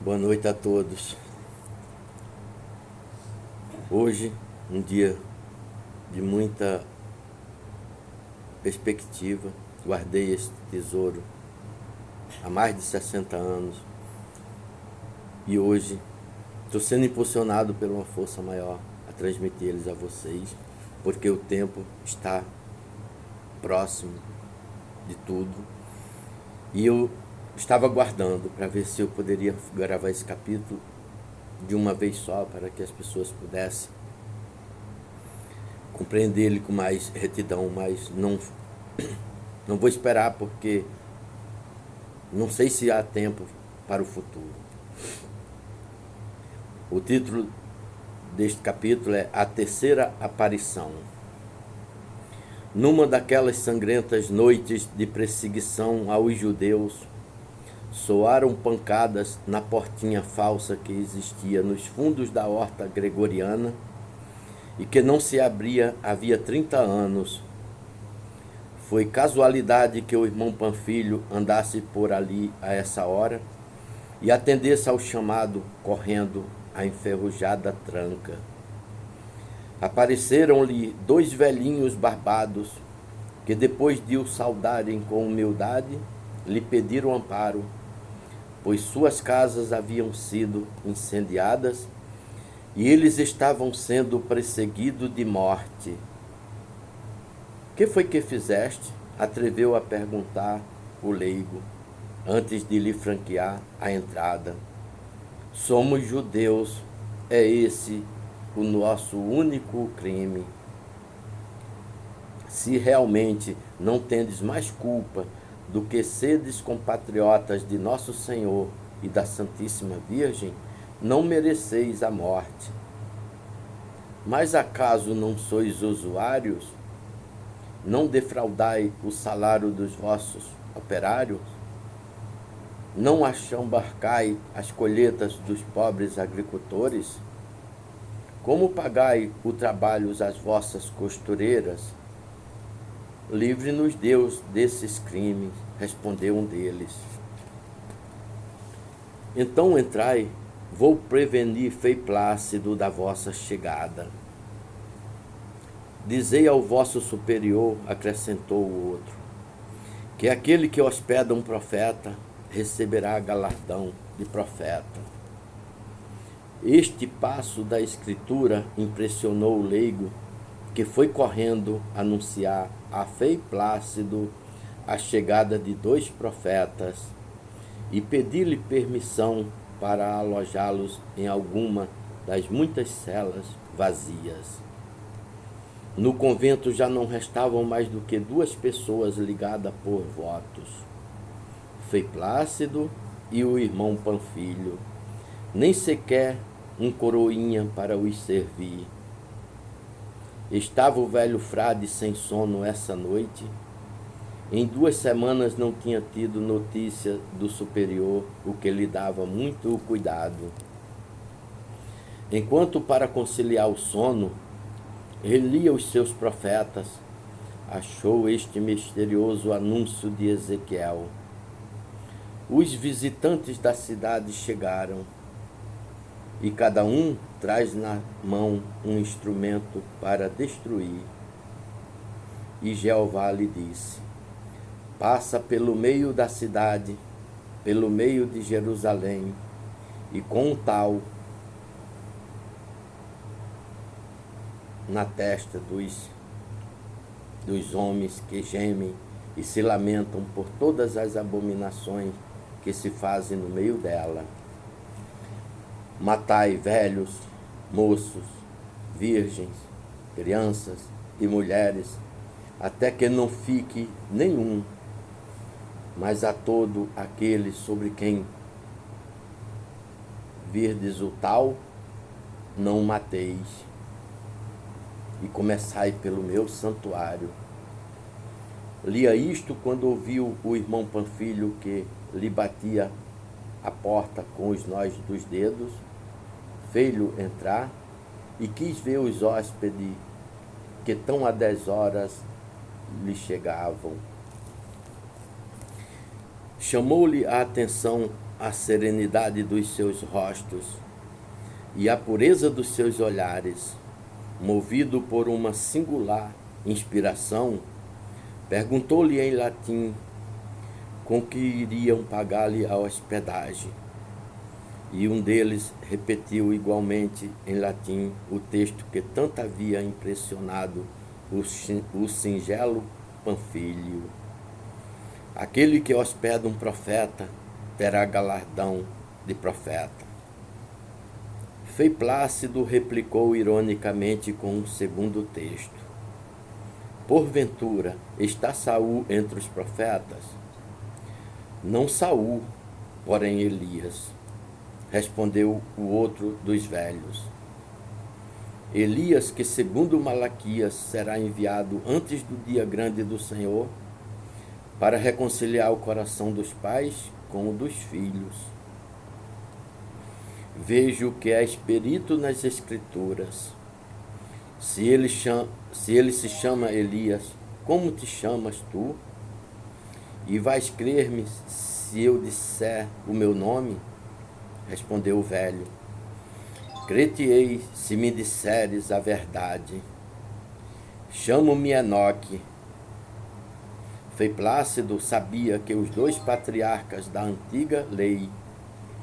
Boa noite a todos. Hoje, um dia de muita perspectiva. Guardei este tesouro há mais de 60 anos e hoje estou sendo impulsionado por uma força maior a transmitir eles a vocês, porque o tempo está próximo de tudo e eu estava guardando para ver se eu poderia gravar esse capítulo de uma vez só, para que as pessoas pudessem compreender ele com mais retidão, mas não vou esperar, porque não sei se há tempo para o futuro. O título deste capítulo é A Terceira Aparição. Numa daquelas sangrentas noites de perseguição aos judeus, soaram pancadas na portinha falsa que existia nos fundos da horta gregoriana e que não se abria havia 30 anos. Foi casualidade que o irmão Panfilho andasse por ali a essa hora e atendesse ao chamado, correndo a enferrujada tranca. Apareceram-lhe dois velhinhos barbados que, depois de o saudarem com humildade, lhe pediram amparo, pois suas casas haviam sido incendiadas e eles estavam sendo perseguidos de morte. Que foi que fizeste? Atreveu a perguntar o leigo, antes de lhe franquear a entrada. Somos judeus, é esse o nosso único crime. Se realmente não tendes mais culpa do que sedes compatriotas de Nosso Senhor e da Santíssima Virgem, não mereceis a morte. Mas acaso não sois usuários? Não defraudai o salário dos vossos operários? Não achambarcai as colheitas dos pobres agricultores? Como pagai o trabalho às vossas costureiras? Livre-nos Deus desses crimes, respondeu um deles. Então entrai, vou prevenir Frei Plácido da vossa chegada. Dizei ao vosso superior, acrescentou o outro, que aquele que hospeda um profeta receberá galardão de profeta. Este passo da escritura impressionou o leigo, que foi correndo anunciar a Frei Plácido a chegada de dois profetas e pedir-lhe permissão para alojá-los em alguma das muitas celas vazias. No convento já não restavam mais do que 2 pessoas ligadas por votos, Frei Plácido e o irmão Panfilho, nem sequer um coroinha para os servir. Estava o velho frade sem sono essa noite. Em 2 semanas não tinha tido notícia do superior, o que lhe dava muito cuidado. Enquanto, para conciliar o sono, relia os seus profetas, achou este misterioso anúncio de Ezequiel. Os visitantes da cidade chegaram, e cada um traz na mão um instrumento para destruir. E Jeová lhe disse: passa pelo meio da cidade, pelo meio de Jerusalém, e com um tal na testa dos homens que gemem e se lamentam por todas as abominações que se fazem no meio dela. Matai velhos, moços, virgens, crianças e mulheres, até que não fique nenhum, mas a todo aquele sobre quem virdes o tal, não mateis, e começai pelo meu santuário. Lia isto quando ouviu o irmão Panfilho, que lhe batia a porta com os nós dos dedos, fez-lhe entrar e quis ver os hóspedes que tão a 10 horas lhe chegavam. Chamou-lhe a atenção a serenidade dos seus rostos e a pureza dos seus olhares, movido por uma singular inspiração, perguntou-lhe em latim com que iriam pagar-lhe a hospedagem. E um deles repetiu igualmente em latim o texto que tanto havia impressionado o singelo Panfilho: aquele que hospeda um profeta terá galardão de profeta. Frei Plácido replicou ironicamente com um segundo texto: porventura está Saul entre os profetas? Não Saul, porém Elias, respondeu o outro dos velhos. Elias, que segundo Malaquias será enviado antes do dia grande do Senhor, para reconciliar o coração dos pais com o dos filhos. Vejo que és perito nas Escrituras. Se ele se chama Elias, como te chamas tu? E vais crer-me se eu disser o meu nome? Respondeu o velho: crer-te-ei se me disseres a verdade. Chamo-me Enoque. Frei Plácido sabia que os dois patriarcas da antiga lei,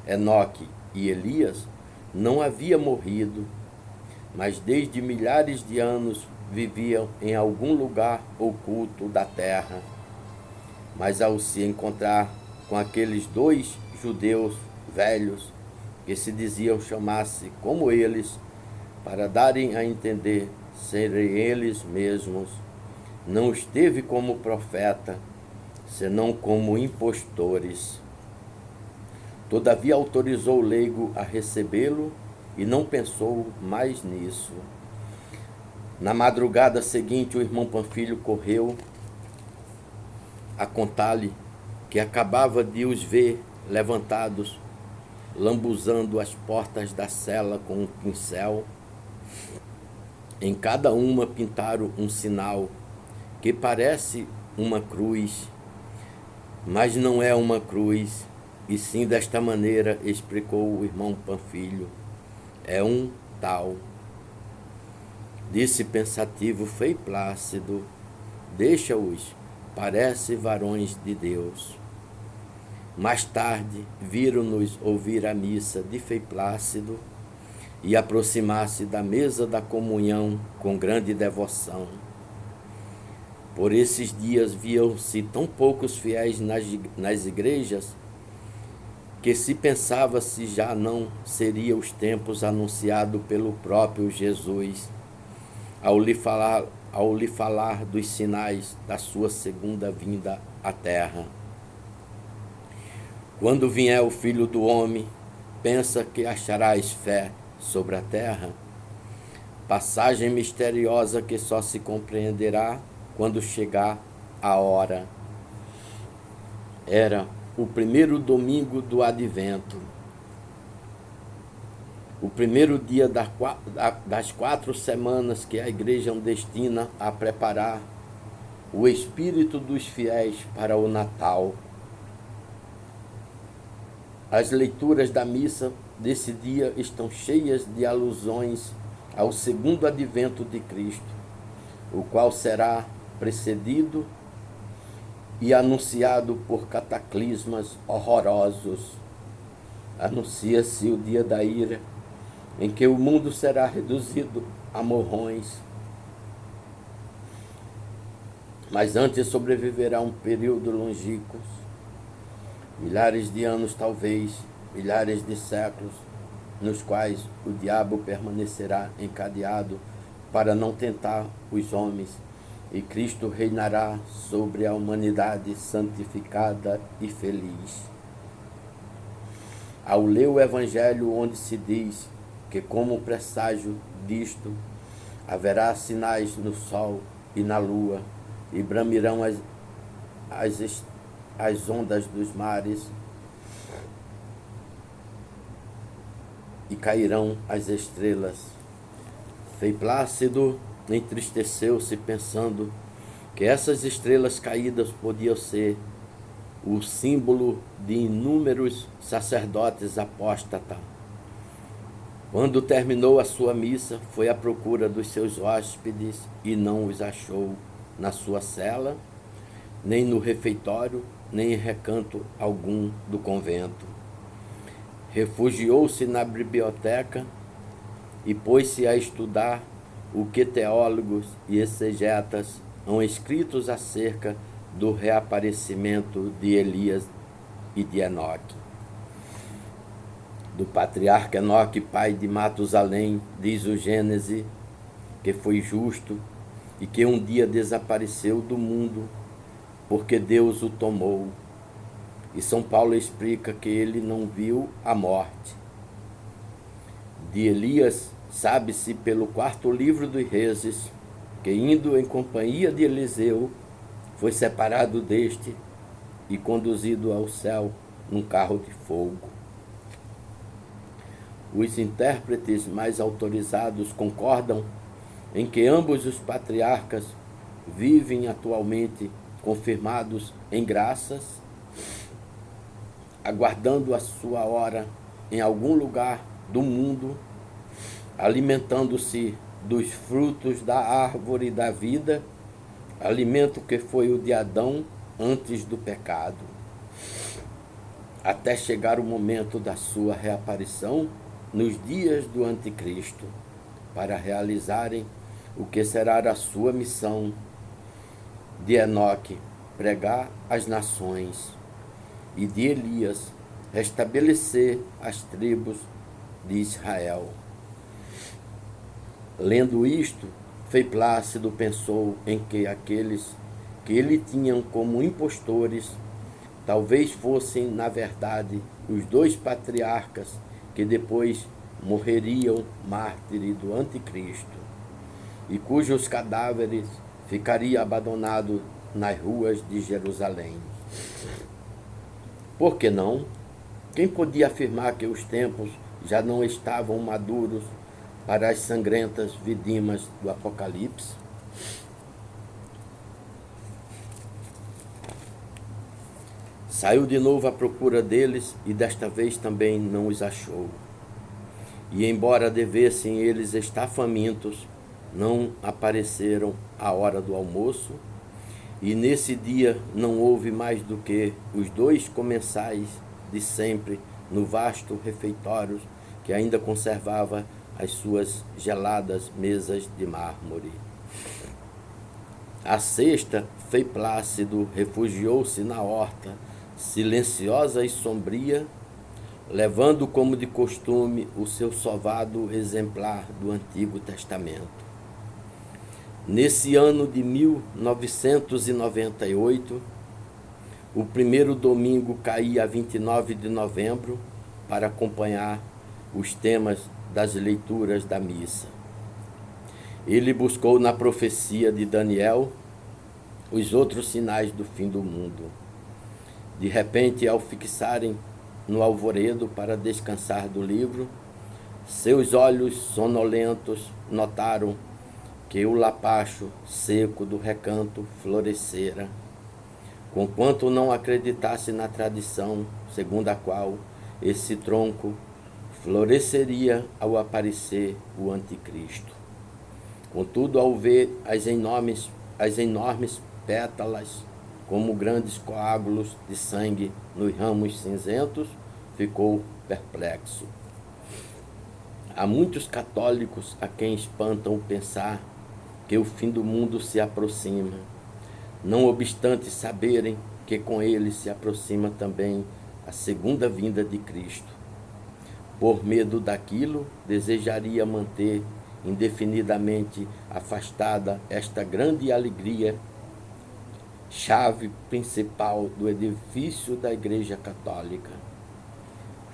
Enoque e Elias, não haviam morrido, mas desde milhares de anos viviam em algum lugar oculto da terra. Mas ao se encontrar com aqueles dois judeus velhos, que se diziam chamar-se como eles, para darem a entender serem eles mesmos, não os teve como profeta, senão como impostores. Todavia autorizou o leigo a recebê-lo e não pensou mais nisso. Na madrugada seguinte, o irmão Panfilho correu a contar-lhe que acabava de os ver levantados, lambuzando as portas da cela com um pincel. Em cada uma pintaram um sinal que parece uma cruz, mas não é uma cruz, e sim desta maneira, explicou o irmão Panfilho, é um tal. Disse pensativo Frei Plácido: deixa-os, parece varões de Deus. Mais tarde, viram-nos ouvir a missa de Frei Plácido e aproximar-se da mesa da comunhão com grande devoção. Por esses dias viam-se tão poucos fiéis nas igrejas que se pensava se já não seria os tempos anunciado pelo próprio Jesus ao lhe falar dos sinais da sua segunda vinda à terra. Quando vier o Filho do Homem, pensa que acharás fé sobre a terra? Passagem misteriosa que só se compreenderá quando chegar a hora. Era o primeiro domingo do Advento, o primeiro dia das 4 semanas que a igreja destina a preparar o espírito dos fiéis para o Natal. As leituras da missa desse dia estão cheias de alusões ao segundo advento de Cristo, o qual será precedido e anunciado por cataclismas horrorosos. Anuncia-se o dia da ira, em que o mundo será reduzido a morrões. Mas antes sobreviverá um período longínquo, milhares de anos talvez, milhares de séculos, nos quais o diabo permanecerá encadeado para não tentar os homens, e Cristo reinará sobre a humanidade santificada e feliz. Ao ler o Evangelho, onde se diz que, como presságio disto, haverá sinais no sol e na lua, e bramirão as ondas dos mares, e cairão as estrelas. Frei Plácido entristeceu-se pensando que essas estrelas caídas podiam ser o símbolo de inúmeros sacerdotes apóstatas. Quando terminou a sua missa, foi à procura dos seus hóspedes e não os achou na sua cela, nem no refeitório, nem em recanto algum do convento. Refugiou-se na biblioteca e pôs-se a estudar o que teólogos e exegetas hão escritos acerca do reaparecimento de Elias e de Enoque. Do patriarca Enoque, pai de Matusalém, diz o Gênesis, que foi justo e que um dia desapareceu do mundo porque Deus o tomou. E São Paulo explica que ele não viu a morte. De Elias, sabe-se pelo 4º livro dos Reis, que indo em companhia de Eliseu, foi separado deste e conduzido ao céu num carro de fogo. Os intérpretes mais autorizados concordam em que ambos os patriarcas vivem atualmente confirmados em graças, aguardando a sua hora em algum lugar do mundo, alimentando-se dos frutos da árvore da vida, alimento que foi o de Adão antes do pecado, até chegar o momento da sua reaparição nos dias do Anticristo, para realizarem o que será a sua missão de Enoque, pregar às nações, e de Elias, restabelecer as tribos de Israel. Lendo isto, Frei Plácido pensou em que aqueles que ele tinham como impostores talvez fossem, na verdade, os 2 patriarcas que depois morreriam mártires do Anticristo, e cujos cadáveres ficariam abandonados nas ruas de Jerusalém. Por que não? Quem podia afirmar que os tempos já não estavam maduros para as sangrentas vindimas do Apocalipse? Saiu de novo à procura deles e desta vez também não os achou. E embora devessem eles estar famintos, não apareceram à hora do almoço, e nesse dia não houve mais do que os 2 comensais de sempre no vasto refeitório que ainda conservava as suas geladas mesas de mármore. À sexta, Frei Plácido refugiou-se na horta, silenciosa e sombria, levando como de costume o seu sovado exemplar do Antigo Testamento. Nesse ano de 1998, o primeiro domingo caía a 29 de novembro para acompanhar os temas das leituras da missa. Ele buscou na profecia de Daniel os outros sinais do fim do mundo. De repente, ao fixarem no alvoredo para descansar do livro, seus olhos sonolentos notaram que o lapacho seco do recanto florescera, conquanto não acreditasse na tradição segundo a qual esse tronco floresceria ao aparecer o Anticristo. Contudo, ao ver as enormes pétalas como grandes coágulos de sangue nos ramos cinzentos, ficou perplexo. Há muitos católicos a quem espantam o pensar que o fim do mundo se aproxima, não obstante saberem que com ele se aproxima também a segunda vinda de Cristo. Por medo daquilo, desejaria manter indefinidamente afastada esta grande alegria, chave principal do edifício da Igreja Católica.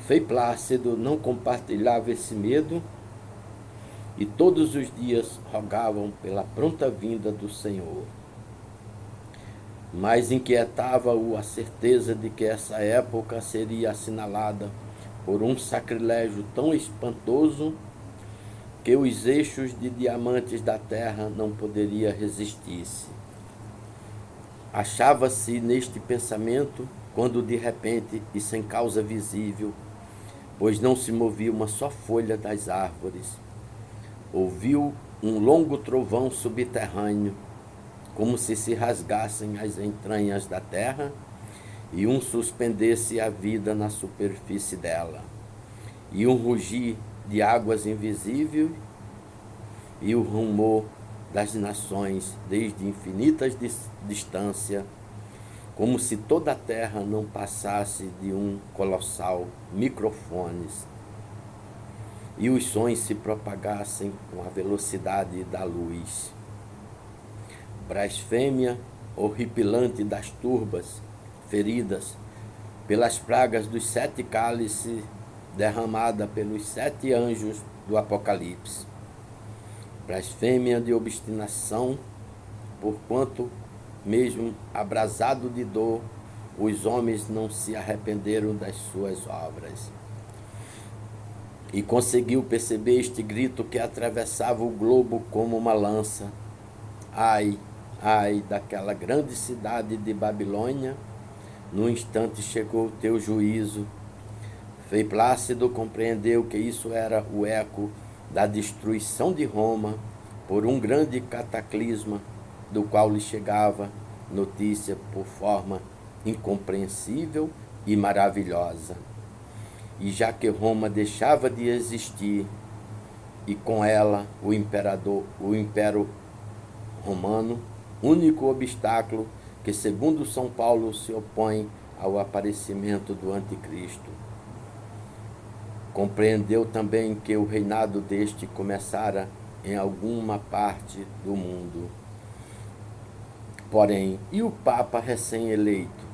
Frei Plácido não compartilhava esse medo e todos os dias rogavam pela pronta vinda do Senhor. Mas inquietava-o a certeza de que essa época seria assinalada por um sacrilégio tão espantoso que os eixos de diamantes da terra não poderiam resistir-se. Achava-se neste pensamento quando de repente e sem causa visível, pois não se movia uma só folha das árvores, ouviu um longo trovão subterrâneo, como se rasgassem as entranhas da terra e suspendesse a vida na superfície dela, e rugir de águas invisíveis e o rumor das nações desde infinitas distância, como se toda a terra não passasse de colossal microfones, e os sons se propagassem com a velocidade da luz. Blasfêmia horripilante das turbas, feridas pelas pragas dos 7 cálices, derramada pelos 7 anjos do Apocalipse. Blasfêmia de obstinação, porquanto, mesmo abrasado de dor, os homens não se arrependeram das suas obras. E conseguiu perceber este grito que atravessava o globo como uma lança. Ai, ai daquela grande cidade de Babilônia, no instante chegou o teu juízo. Frei Plácido compreendeu que isso era o eco da destruição de Roma por um grande cataclisma, do qual lhe chegava notícia por forma incompreensível e maravilhosa. E já que Roma deixava de existir, e com ela o Império Romano, único obstáculo que, segundo São Paulo, se opõe ao aparecimento do Anticristo. Compreendeu também que o reinado deste começara em alguma parte do mundo. Porém, e o Papa recém-eleito?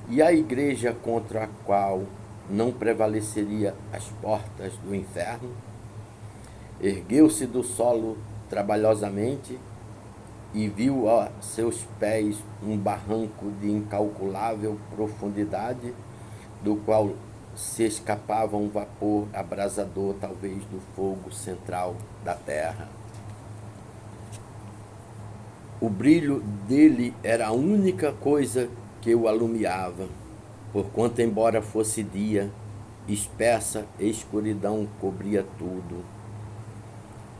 E a Igreja contra a qual não prevaleceria as portas do inferno? Ergueu-se do solo trabalhosamente e viu a seus pés um barranco de incalculável profundidade, do qual se escapava um vapor abrasador, talvez do fogo central da terra. O brilho dele era a única coisa que o alumiava, porquanto, embora fosse dia, espessa escuridão cobria tudo.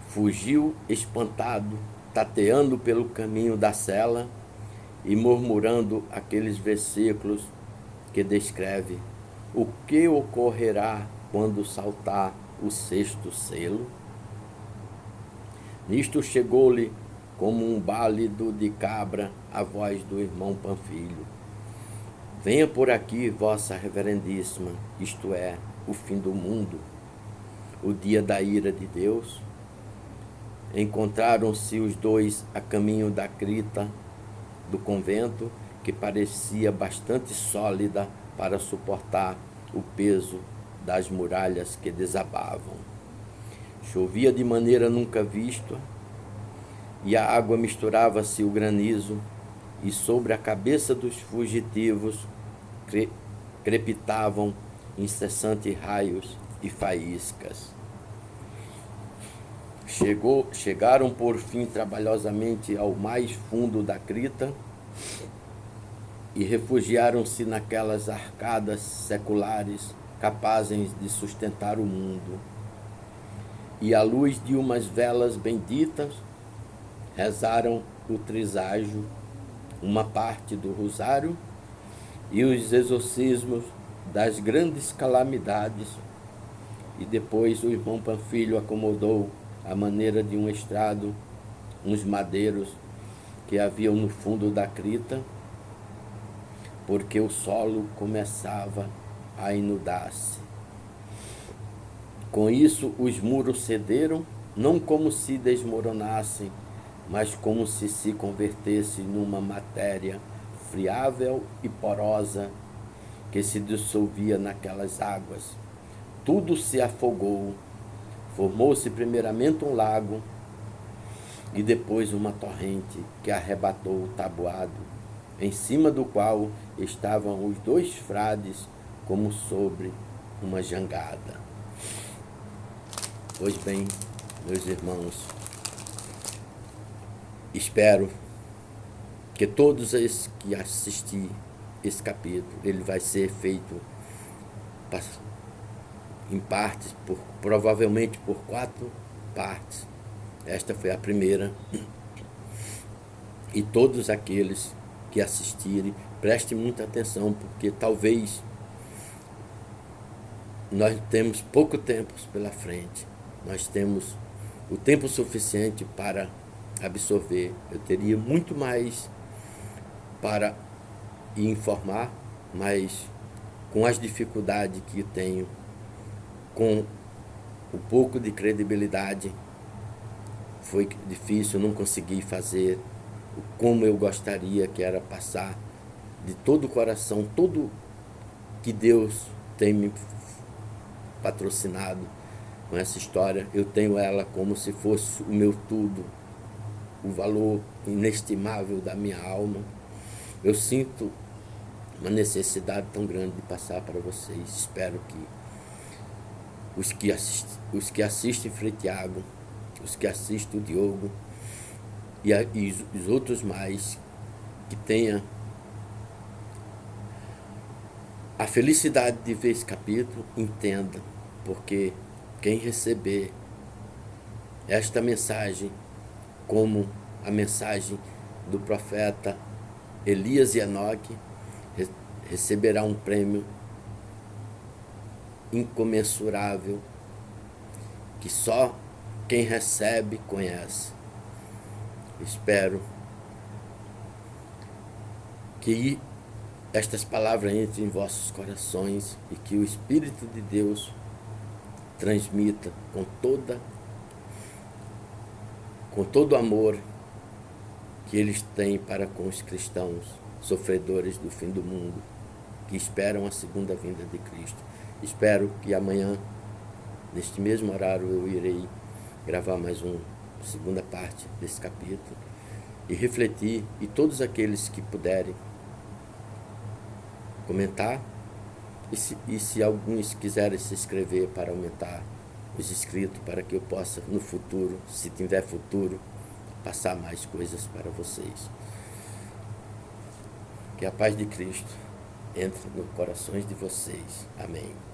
Fugiu espantado, tateando pelo caminho da cela e murmurando aqueles versículos que descreve o que ocorrerá quando saltar o 6º selo. Nisto chegou-lhe como um bálido de cabra a voz do irmão Panfilho: venha por aqui, vossa reverendíssima, isto é, o fim do mundo, o dia da ira de Deus. Encontraram-se os dois a caminho da cripta do convento, que parecia bastante sólida para suportar o peso das muralhas que desabavam. Chovia de maneira nunca vista, e a água misturava-se o granizo, e sobre a cabeça dos fugitivos crepitavam incessantes raios e faíscas. Chegaram por fim trabalhosamente ao mais fundo da cripta e refugiaram-se naquelas arcadas seculares capazes de sustentar o mundo. E à luz de umas velas benditas rezaram o triságio, uma parte do rosário e os exorcismos das grandes calamidades. E depois o irmão Panfilho acomodou, à maneira de um estrado, uns madeiros que haviam no fundo da cripta, porque o solo começava a inundar-se. Com isso, os muros cederam, não como se desmoronassem, mas como se convertesse numa matéria friável e porosa que se dissolvia naquelas águas. Tudo se afogou. Formou-se primeiramente um lago e depois uma torrente que arrebatou o tabuado, em cima do qual estavam os 2 frades como sobre uma jangada. Pois bem, meus irmãos, espero que todos esses que esse capítulo. Ele vai ser feito em partes, provavelmente por 4 partes. Esta foi a primeira. E todos aqueles que assistirem, prestem muita atenção, porque talvez nós temos pouco tempo pela frente. Nós temos o tempo suficiente para absorver. Eu teria muito mais para informar, mas com as dificuldades que tenho, com o pouco de credibilidade, foi difícil, não consegui fazer como eu gostaria, que era passar de todo o coração, tudo que Deus tem me patrocinado com essa história. Eu tenho ela como se fosse o meu tudo, o valor inestimável da minha alma. Eu sinto uma necessidade tão grande de passar para vocês. Espero que os que assistem Frei Tiago, os que assistem o Diogo e os outros mais, que tenham a felicidade de ver esse capítulo, entenda, porque quem receber esta mensagem como a mensagem do profeta Elias e Enoque, receberá um prêmio incomensurável que só quem recebe conhece. Espero que estas palavras entrem em vossos corações e que o Espírito de Deus transmita com todo o amor que eles têm para com os cristãos sofredores do fim do mundo, que esperam a segunda vinda de Cristo. Espero que amanhã, neste mesmo horário, eu irei gravar mais uma segunda parte desse capítulo e refletir, e todos aqueles que puderem comentar, e se alguns quiserem se inscrever para aumentar os inscritos, para que eu possa no futuro, se tiver futuro, passar mais coisas para vocês. Que a paz de Cristo entre nos corações de vocês. Amém.